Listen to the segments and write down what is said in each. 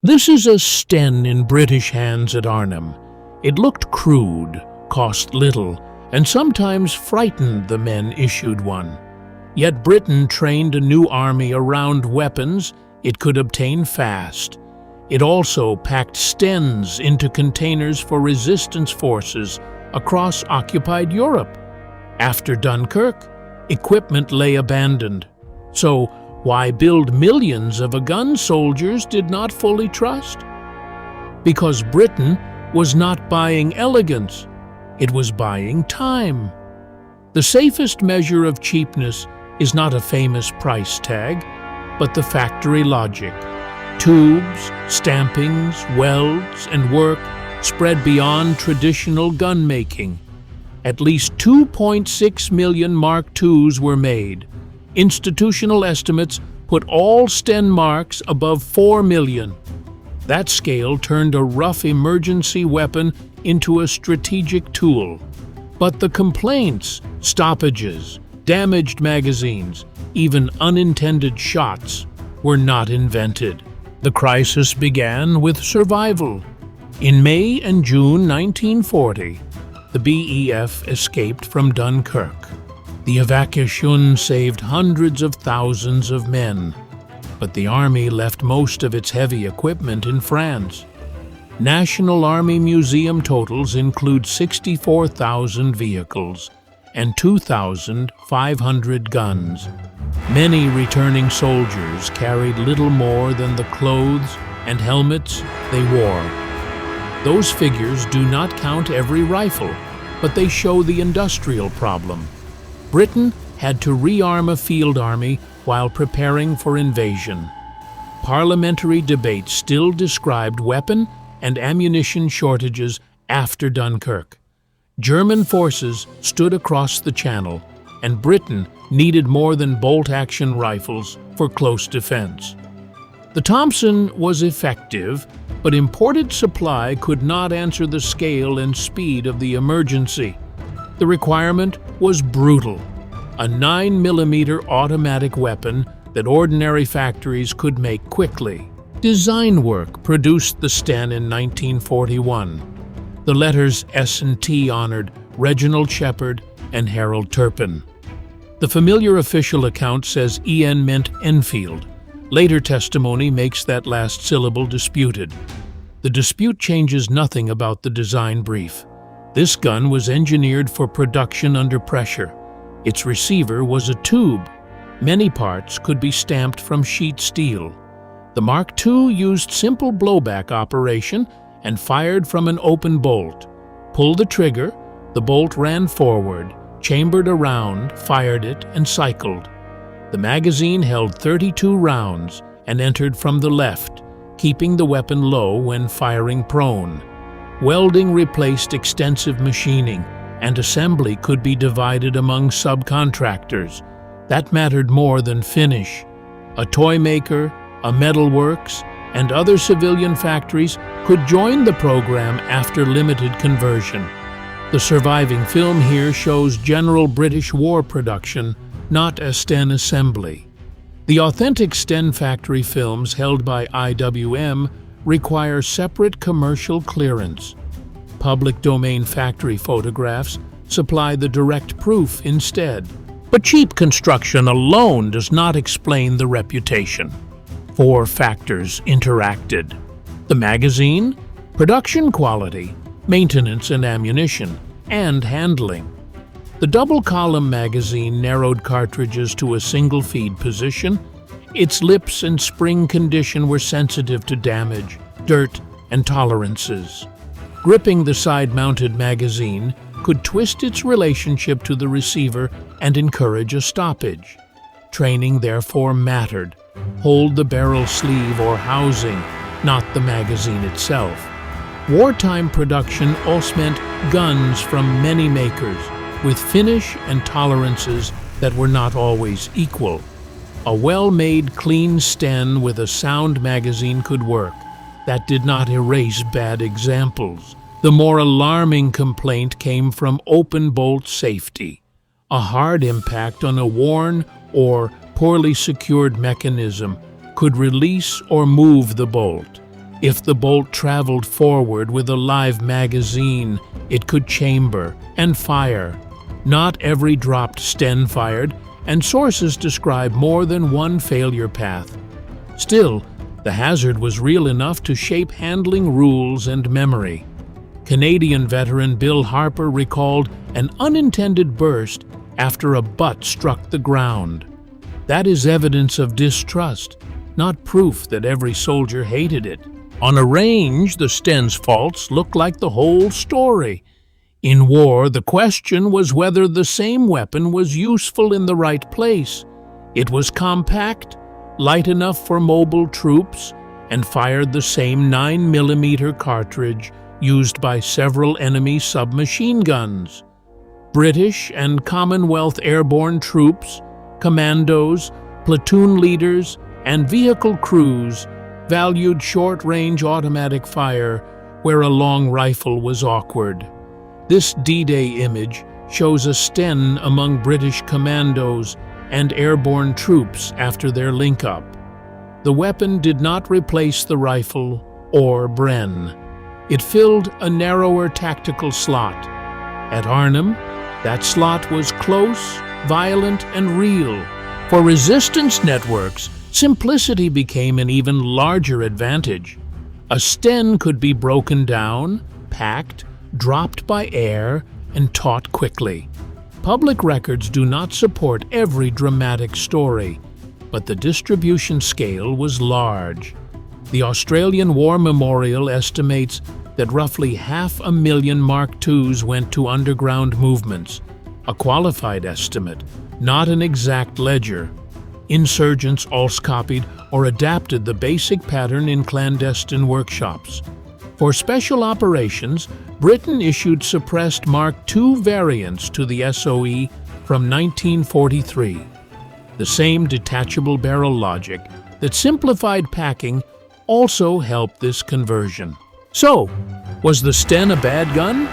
This is a STEN in British hands at Arnhem. It looked crude, cost little, and sometimes frightened the men issued one. Yet Britain trained a new army around weapons it could obtain fast. It also packed STENs into containers for resistance forces across occupied Europe. After Dunkirk, equipment lay abandoned. So why build millions of a gun soldiers did not fully trust? Because Britain was not buying elegance, it was buying time. The safest measure of cheapness is not a famous price tag, but the factory logic. Tubes, stampings, welds, and work spread beyond traditional gun making. At least 2.6 million Mark IIs were made. Institutional estimates put all STEN marks above 4 million. That scale turned a rough emergency weapon into a strategic tool. But the complaints, stoppages, damaged magazines, even unintended shots, were not invented. The crisis began with survival. In May and June 1940, the BEF escaped from Dunkirk. The evacuation saved hundreds of thousands of men, but the army left most of its heavy equipment in France. National Army Museum totals include 64,000 vehicles and 2,500 guns. Many returning soldiers carried little more than the clothes and helmets they wore. Those figures do not count every rifle, but they show the industrial problem. Britain had to rearm a field army while preparing for invasion. Parliamentary debates still described weapon and ammunition shortages after Dunkirk. German forces stood across the Channel, and Britain needed more than bolt-action rifles for close defense. The Thompson was effective, but imported supply could not answer the scale and speed of the emergency. The requirement was brutal: a 9mm automatic weapon that ordinary factories could make quickly. Design work produced the STEN in 1941. The letters S and T honored Reginald Shepard and Harold Turpin. The familiar official account says EN meant Enfield. Later testimony makes that last syllable disputed. The dispute changes nothing about the design brief. This gun was engineered for production under pressure. Its receiver was a tube. Many parts could be stamped from sheet steel. The Mark II used simple blowback operation and fired from an open bolt. Pull the trigger, the bolt ran forward, chambered around, fired it, and cycled. The magazine held 32 rounds and entered from the left, keeping the weapon low when firing prone. Welding replaced extensive machining, and assembly could be divided among subcontractors. That mattered more than finish. A toy maker, a metalworks, and other civilian factories could join the program after limited conversion. The surviving film here shows general British war production, not a STEN assembly. The authentic STEN factory films held by IWM require separate commercial clearance. Public domain factory photographs supply the direct proof instead. But cheap construction alone does not explain the reputation. 4 factors interacted: the magazine, production quality, maintenance and ammunition, and handling. The double-column magazine narrowed cartridges to a single feed position. Its lips and spring condition were sensitive to damage, dirt, and tolerances. Gripping the side-mounted magazine could twist its relationship to the receiver and encourage a stoppage. Training therefore mattered. Hold the barrel sleeve or housing, not the magazine itself. Wartime production also meant guns from many makers, with finish and tolerances that were not always equal. A well-made, clean STEN with a sound magazine could work. That did not erase bad examples. The more alarming complaint came from open bolt safety. A hard impact on a worn or poorly secured mechanism could release or move the bolt. If the bolt traveled forward with a live magazine, it could chamber and fire. Not every dropped STEN fired, and sources describe more than one failure path. Still, the hazard was real enough to shape handling rules and memory. Canadian veteran Bill Harper recalled an unintended burst after a butt struck the ground. That is evidence of distrust, not proof that every soldier hated it. On a range, the STEN's faults look like the whole story. In war, the question was whether the same weapon was useful in the right place. It was compact, light enough for mobile troops, and fired the same 9mm cartridge used by several enemy submachine guns. British and Commonwealth airborne troops, commandos, platoon leaders, and vehicle crews valued short-range automatic fire where a long rifle was awkward. This D-Day image shows a STEN among British commandos and airborne troops after their link-up. The weapon did not replace the rifle or Bren. It filled a narrower tactical slot. At Arnhem, that slot was close, violent, and real. For resistance networks, simplicity became an even larger advantage. A STEN could be broken down, packed, dropped by air, and taught quickly. Public records do not support every dramatic story, but the distribution scale was large. The Australian War Memorial estimates that roughly 500,000 Mark IIs went to underground movements, a qualified estimate, not an exact ledger. Insurgents also copied or adapted the basic pattern in clandestine workshops. For special operations, Britain issued suppressed Mark II variants to the SOE from 1943. The same detachable barrel logic that simplified packing also helped this conversion. So, was the STEN a bad gun?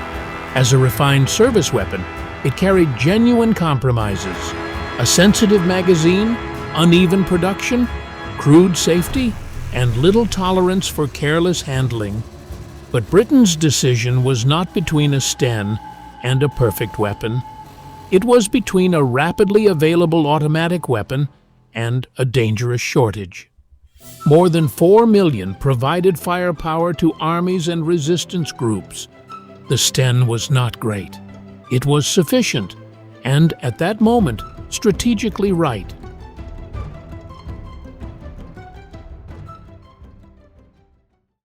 As a refined service weapon, it carried genuine compromises: a sensitive magazine, uneven production, crude safety, and little tolerance for careless handling. But Britain's decision was not between a STEN and a perfect weapon. It was between a rapidly available automatic weapon and a dangerous shortage. More than 4 million provided firepower to armies and resistance groups. The STEN was not great. It was sufficient, and at that moment, strategically right.